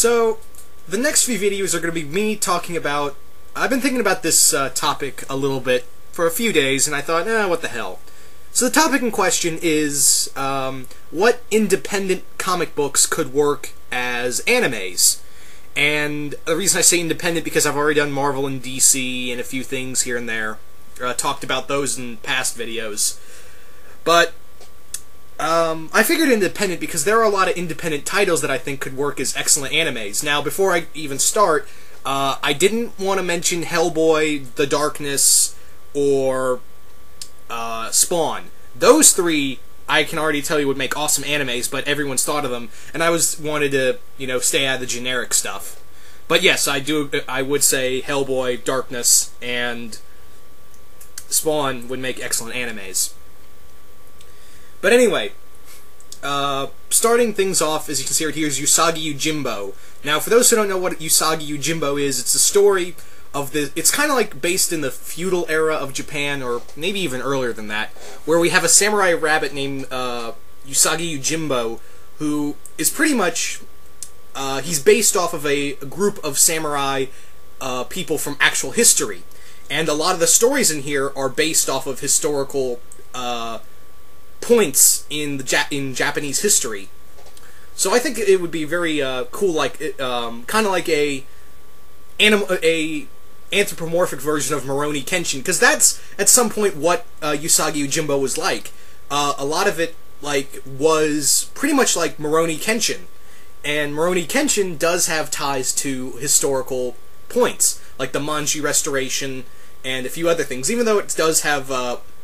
So, the next few videos are going to be me talking about... I've been thinking about this topic a little bit for a few days, and I thought, what the hell. So the topic in question is, what independent comic books could work as animes? And the reason I say independent, because I've already done Marvel and DC and a few things here and there. Talked about those in past videos. But I figured independent because there are a lot of independent titles that I think could work as excellent animes. Now, before I even start, I didn't want to mention Hellboy, The Darkness, or Spawn. Those three, I can already tell you, would make awesome animes, but everyone's thought of them, and I wanted to, stay out of the generic stuff. But yes, I would say Hellboy, Darkness, and Spawn would make excellent animes. But anyway, starting things off, as you can see right here, is Usagi Yojimbo. Now, for those who don't know what Usagi Yojimbo is, it's a story of the... It's kind of like based in the feudal era of Japan, or maybe even earlier than that, where we have a samurai rabbit named Usagi Yojimbo, who is pretty much... he's based off of a group of samurai people from actual history. And a lot of the stories in here are based off of historical points in Japanese history. So I think it would be very cool, like kind of like a anthropomorphic version of Rurouni Kenshin, because that's at some point what Usagi Yojimbo was like. A lot of it was pretty much like Rurouni Kenshin, and Rurouni Kenshin does have ties to historical points, like the Manji Restoration and a few other things, even though it does have,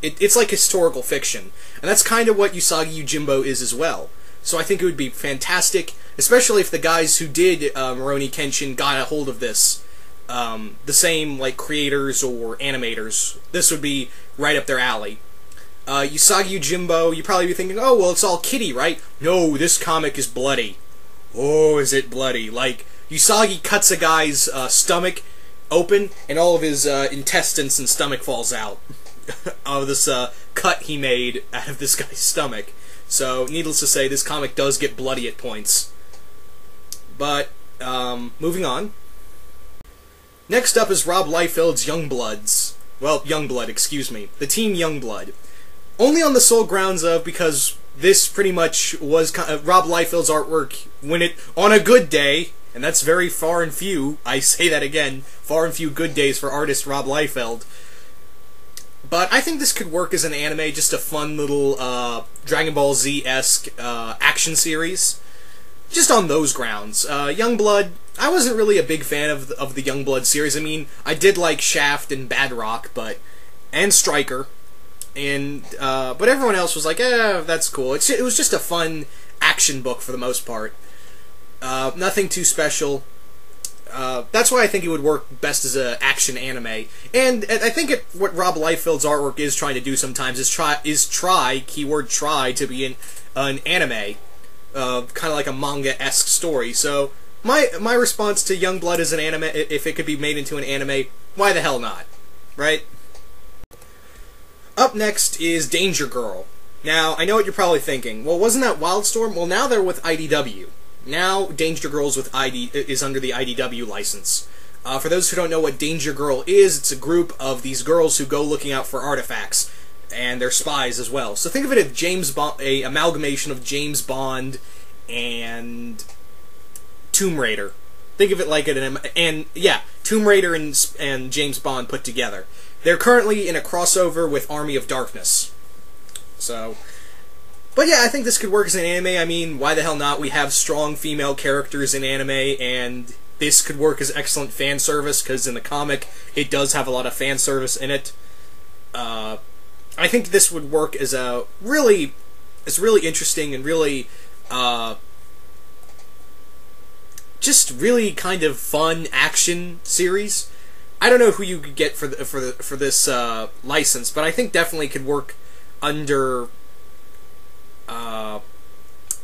it's like historical fiction. And that's kind of what Usagi Yojimbo is as well. So I think it would be fantastic, especially if the guys who did Rurouni Kenshin got a hold of this, the same, creators or animators. This would be right up their alley. Usagi Yojimbo, you'd probably be thinking, oh, well, it's all kiddie, right? No, this comic is bloody. Oh, is it bloody? Usagi cuts a guy's stomach open, and all of his intestines and stomach falls out of this cut he made out of this guy's stomach. So, needless to say, this comic does get bloody at points. But, moving on. Next up is Rob Liefeld's Youngbloods. Well, Youngblood, excuse me. The Team Youngblood. Only on the sole grounds of, because this pretty much was Rob Liefeld's artwork when on a good day, and that's very far and few, I say that again, far and few good days for artist Rob Liefeld. But I think this could work as an anime, just a fun little Dragon Ball Z-esque action series. Just on those grounds. Youngblood, I wasn't really a big fan of the Youngblood series. I mean, I did like Shaft and Badrock, and Stryker, and but everyone else was like, that's cool. It was just a fun action book for the most part. Nothing too special. That's why I think it would work best as an action anime. And I think what Rob Liefeld's artwork is trying to do sometimes is try, keyword try, to be an anime. Kind of like a manga-esque story. So, my response to Youngblood as an anime, if it could be made into an anime, why the hell not? Right? Up next is Danger Girl. Now, I know what you're probably thinking. Well, wasn't that Wildstorm? Well, now they're with IDW. Now, Danger Girl's is under the IDW license. For those who don't know what Danger Girl is, it's a group of these girls who go looking out for artifacts, and they're spies as well. So think of it as a amalgamation of James Bond and Tomb Raider. Think of it like Tomb Raider and James Bond put together. They're currently in a crossover with Army of Darkness. So... But yeah, I think this could work as an anime. I mean, why the hell not? We have strong female characters in anime, and this could work as excellent fan service, because in the comic, it does have a lot of fan service in it. I think this would work as a really interesting and really, just really kind of fun action series. I don't know who you could get for this license, but I think definitely could work under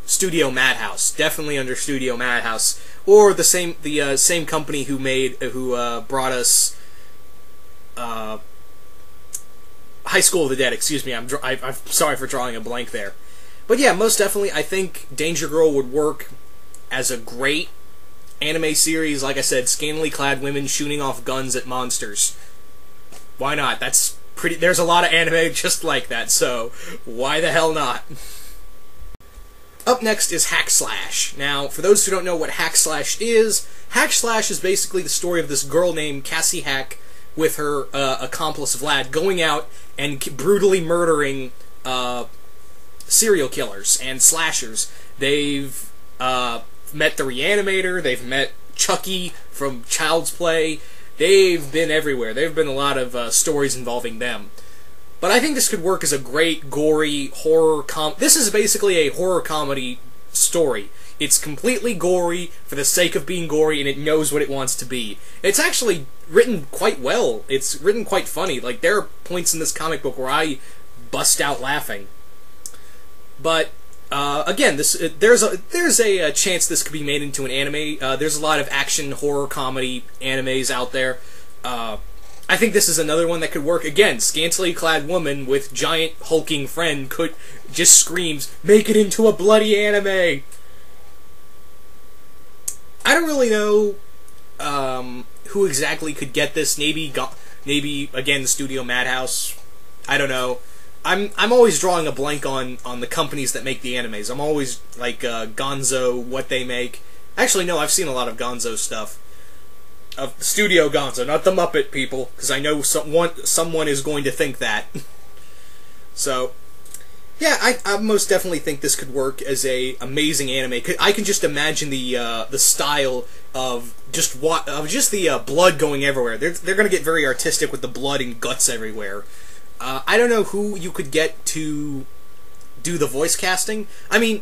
Studio Madhouse, definitely under Studio Madhouse, or the same company who brought us High School of the Dead. Excuse me, I'm sorry for drawing a blank there, but yeah, most definitely, I think Danger Girl would work as a great anime series, like I said, scantily clad women shooting off guns at monsters. Why not? That's pretty. There's a lot of anime just like that, so why the hell not? Up next is Hack Slash. Now, for those who don't know what Hack Slash is basically the story of this girl named Cassie Hack with her accomplice Vlad going out and brutally murdering serial killers and slashers. They've met the Reanimator, they've met Chucky from Child's Play, they've been everywhere. There have been a lot of stories involving them. But I think this could work as a great, gory horror This is basically a horror comedy story. It's completely gory for the sake of being gory, and it knows what it wants to be. It's actually written quite well. It's written quite funny. Like, there are points in this comic book where I bust out laughing. But again, there's a chance this could be made into an anime. There's a lot of action horror comedy animes out there. I think this is another one that could work. Again, scantily clad woman with giant hulking friend could just screams, "Make it into a bloody anime!" I don't really know who exactly could get this. Maybe again, Studio Madhouse. I don't know. I'm always drawing a blank on the companies that make the animes. I'm always like Gonzo, what they make. Actually, no, I've seen a lot of Gonzo stuff. Of Studio Gonzo, not the Muppet people, because I know someone is going to think that. So, yeah, I most definitely think this could work as a amazing anime. I can just imagine the style of just the blood going everywhere. They're going to get very artistic with the blood and guts everywhere. I don't know who you could get to do the voice casting. I mean,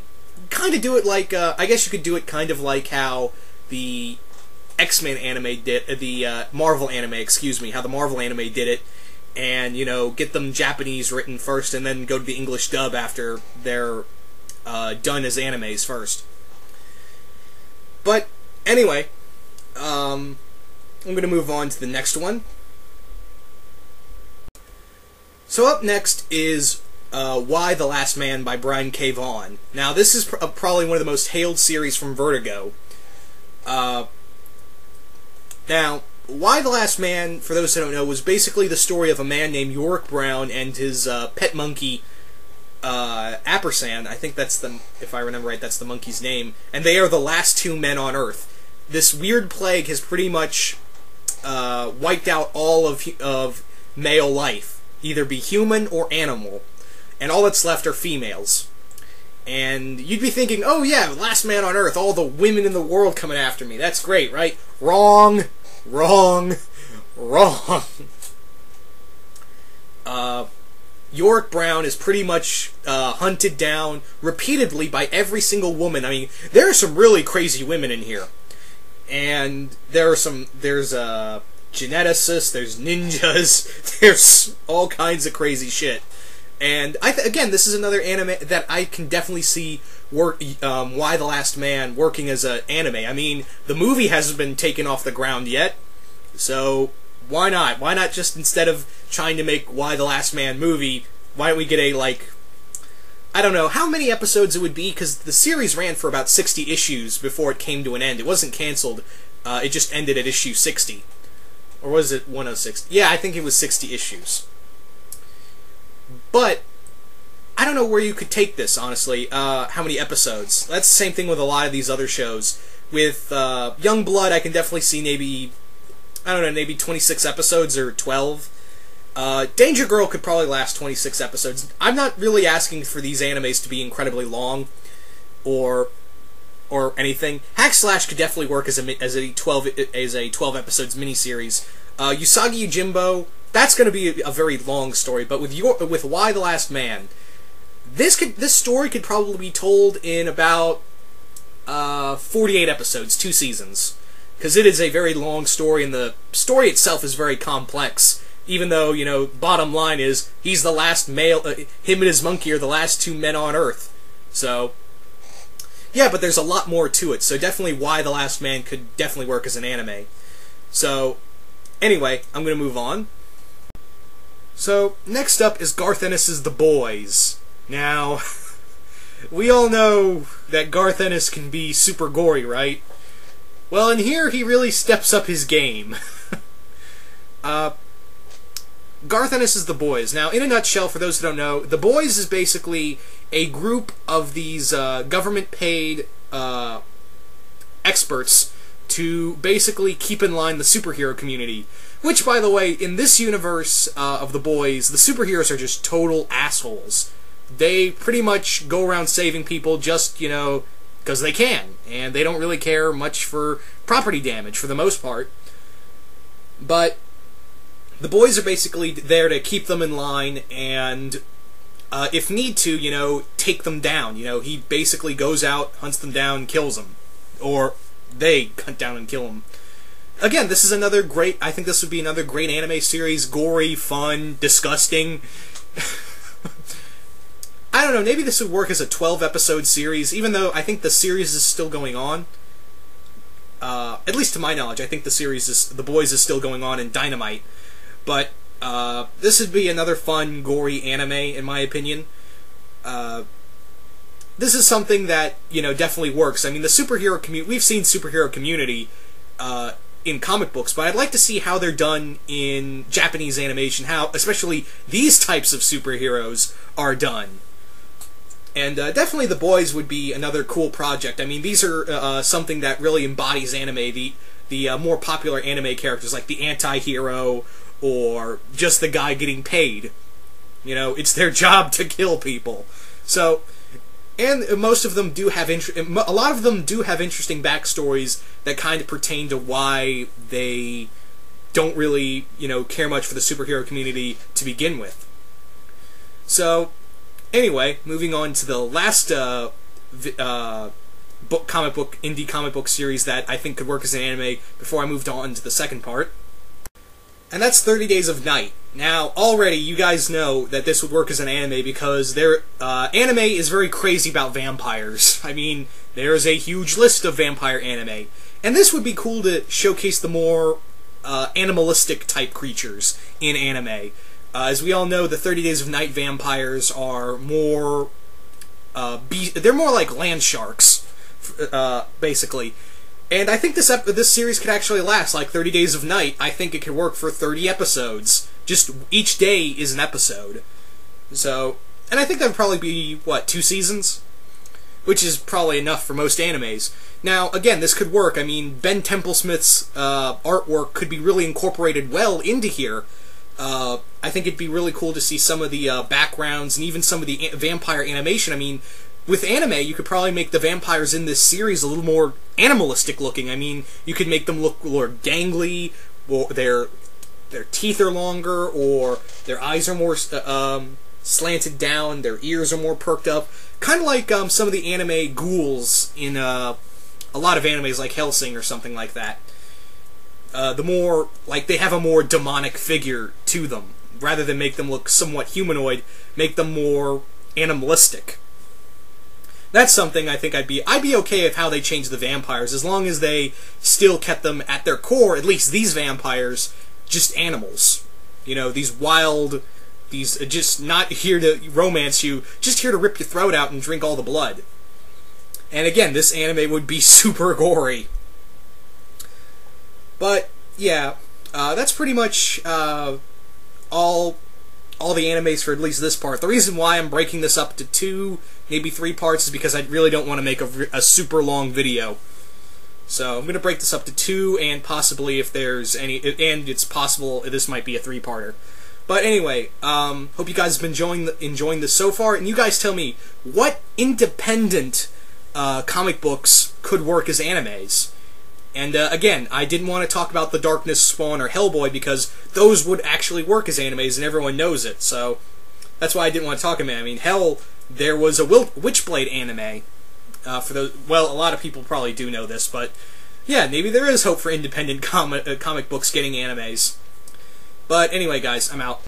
kind of do it like I guess you could do it kind of like how the X-Men anime did, the Marvel anime, excuse me, how the Marvel anime did it, and, you know, get them Japanese written first and then go to the English dub after they're done as animes first. But, anyway, I'm going to move on to the next one. So up next is Y: The Last Man by Brian K. Vaughan. Now, this is probably one of the most hailed series from Vertigo. Now, Y: The Last Man, for those who don't know, was basically the story of a man named Yorick Brown and his pet monkey, Appersan. I think that's if I remember right, that's the monkey's name. And they are the last two men on Earth. This weird plague has pretty much wiped out all of male life, either be human or animal. And all that's left are females. And you'd be thinking, oh yeah, last man on Earth, all the women in the world coming after me. That's great, right? Wrong. Wrong. Wrong. Yorick Brown is pretty much hunted down repeatedly by every single woman. I mean, there are some really crazy women in here. And there's geneticists, there's ninjas, there's all kinds of crazy shit. And again, this is another anime that I can definitely see Y: The Last Man working as an anime. I mean, the movie hasn't been taken off the ground yet, so why not? Why not just, instead of trying to make Y: The Last Man movie, why don't we get a, like, I don't know how many episodes it would be, because the series ran for about 60 issues before it came to an end. It wasn't canceled, it just ended at issue 60. Or was it 106? Yeah, I think it was 60 issues. But I don't know where you could take this, honestly. How many episodes? That's the same thing with a lot of these other shows. With Youngblood, I can definitely see maybe, I don't know, maybe 26 episodes or 12. Danger Girl could probably last 26 episodes. I'm not really asking for these animes to be incredibly long or anything. Hack Slash could definitely work as a 12 episodes miniseries. Usagi Yojimbo, that's going to be a very long story, but with Y: The Last Man, this story could probably be told in about 48 episodes, 2 seasons, because it is a very long story, and the story itself is very complex. Even though, you know, bottom line is he's the last male, him and his monkey are the last 2 men on Earth. So, yeah, but there's a lot more to it. So definitely Y: The Last Man could definitely work as an anime. So, anyway, I'm going to move on. So, next up is Garth Ennis's The Boys. Now, we all know that Garth Ennis can be super gory, right? Well, in here, he really steps up his game. Garth Ennis' The Boys. Now, in a nutshell, for those who don't know, The Boys is basically a group of these government-paid experts to basically keep in line the superhero community. Which, by the way, in this universe of The Boys, the superheroes are just total assholes. They pretty much go around saving people just, you know, because they can. And they don't really care much for property damage, for the most part. But the boys are basically there to keep them in line and, if need to, you know, take them down. You know, he basically goes out, hunts them down, kills them. Or they hunt down and kill them. Again, this is another great, I think this would be another great anime series. Gory, fun, disgusting. I don't know, maybe this would work as a 12-episode series, even though I think the series is still going on. At least to my knowledge, I think The Boys is still going on in Dynamite. But this would be another fun, gory anime, in my opinion. This is something that, you know, definitely works. I mean, the superhero community, we've seen superhero community in comic books, but I'd like to see how they're done in Japanese animation, how especially these types of superheroes are done. And definitely The Boys would be another cool project. I mean, these are something that really embodies anime, the more popular anime characters, like the anti-hero, or just the guy getting paid. You know, it's their job to kill people. So, and most of them do have a lot of them do have interesting backstories that kind of pertain to why they don't really, you know, care much for the superhero community to begin with. So, anyway, moving on to the last indie comic book series that I think could work as an anime before I moved on to the second part. And that's 30 Days of Night. Now, already you guys know that this would work as an anime because anime is very crazy about vampires. I mean, there's a huge list of vampire anime. And this would be cool to showcase the more animalistic type creatures in anime. As we all know, the 30 Days of Night vampires are more... they're more like land sharks, basically. And I think this series could actually last, like 30 Days of Night. I think it could work for 30 episodes. Just each day is an episode. So, and I think that would probably be, what, 2 seasons? Which is probably enough for most animes. Now, again, this could work. I mean, Ben Templesmith's artwork could be really incorporated well into here. I think it'd be really cool to see some of the backgrounds and even some of the vampire animation. I mean, with anime, you could probably make the vampires in this series a little more animalistic looking. I mean, you could make them look more gangly, or their teeth are longer, or their eyes are more slanted down, their ears are more perked up. Kind of like some of the anime ghouls in a lot of animes like Hellsing or something like that. They have a more demonic figure to them. Rather than make them look somewhat humanoid, make them more animalistic. That's something I think I'd be okay with how they changed the vampires, as long as they still kept them at their core, at least these vampires, just animals. You know, these wild, these just not here to romance you, just here to rip your throat out and drink all the blood. And again, this anime would be super gory. But, yeah, that's pretty much all the animes for at least this part. The reason why I'm breaking this up to 2, maybe 3 parts is because I really don't want to make a super long video. So I'm going to break this up to 2, and possibly if there's any, and it's possible this might be a 3-parter. But anyway, hope you guys have been enjoying this so far, and you guys tell me, what independent comic books could work as animes? And again, I didn't want to talk about The Darkness, Spawn, or Hellboy because those would actually work as animes and everyone knows it, so that's why I didn't want to talk about it. I mean, hell, there was a Witchblade anime. For those, well, a lot of people probably do know this, but yeah, maybe there is hope for independent comic books getting animes. But anyway, guys, I'm out.